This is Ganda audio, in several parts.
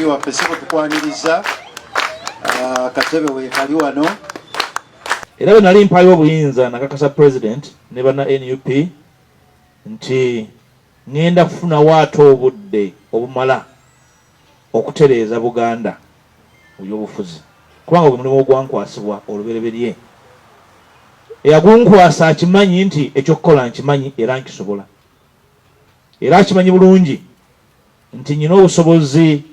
waffe siko tukwaniriza katebe weekali wano. Era bwe nali mpayo obuyinza nakakasa president ne bana NUP nti ngenda kufuna waato obudde obumala okutereeza Buganda ebyobufuzi, kubanga gwe mulimu ogwankwasibwa olubereberye. Eyagunkwasa akimanyi nti ekyokukola nkimanyi era nkisobola, era akimanyi bulungi nti nyina obusobozi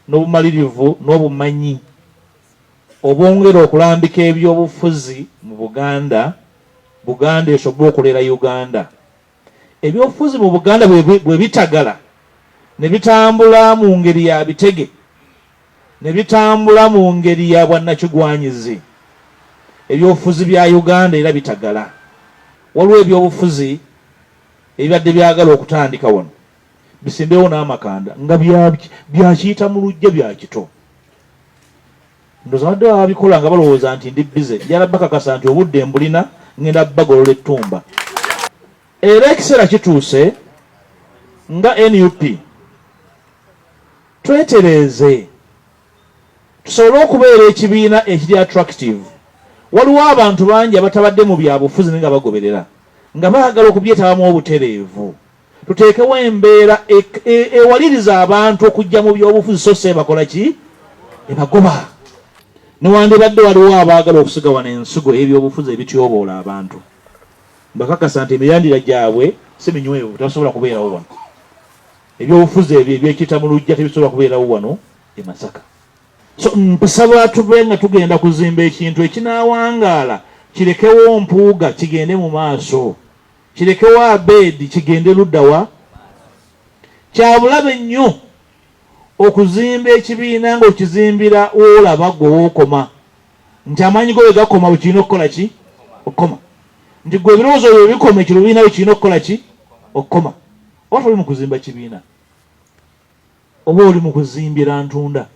n'obumalirivu n'obumanyi obwongera okulambika ebyobufuzi mu Buganda, Buganda esobole okulera Uganda. Ebyobufuzi mu Buganda bwe bitagala ne bitambula mu ngeri ya bitege, ne bitambula mu ngeri ya bwannakigwanyizi, ebyobufuzi bya Uganda era bitagala. Waliwo ebyobufuzi ebibadde byagala okutandika wano bisimbewo n'amakanda nga byakiyita mu lujja bya kito. Ndoza badde babikola nga balowooza nti ndi bize, njala bakakasa nti obudde Mbulina ngenda Kubagolola Ettumba. Era ekiseera kituuse nga NUP twetereeze tusobole okubeera ekibiina ekiri attractive. Waliwo abantu bangi abatabadde mu byabufuzi nga bagoberera nga baagala okubyetabamu obutereevu. Tuteekewo embeera ewaliriza abantu okujja mu byobufuzi so se bakola ki? Ebagoba. Newandibadde waliwo abaagala okusiga wano ensigo y'ebyobufuzi ebityoboola abantu. Mbakakasa nti mirandiira gyabwe si minywevu, tebasobola kubeerawo wano. Ebyobufuzi ebyo eby'ekiyita mu lujja tebisobola kubeerawo wano e Masaka. So mpasaba tube nga tugenda kuzimba ekintu ekinaawangaala kirekewo Mpuuga kigende mu maaso, kirekewo Abedi kigende luddawa. Kyabulabe nnyo okuzimba ekibiina ng'okizimbira Laba gwe wookoma, nti amanyi go bwe gakoma bwe kirina okukola ki? Okukoma. Nti gwe ebirowoozo byo bikoma ekibiina bwe kirina okukola ki? Okukoma. Oba oli mu kuzimba kibiina, oba oli mu kuzimbira ntunda.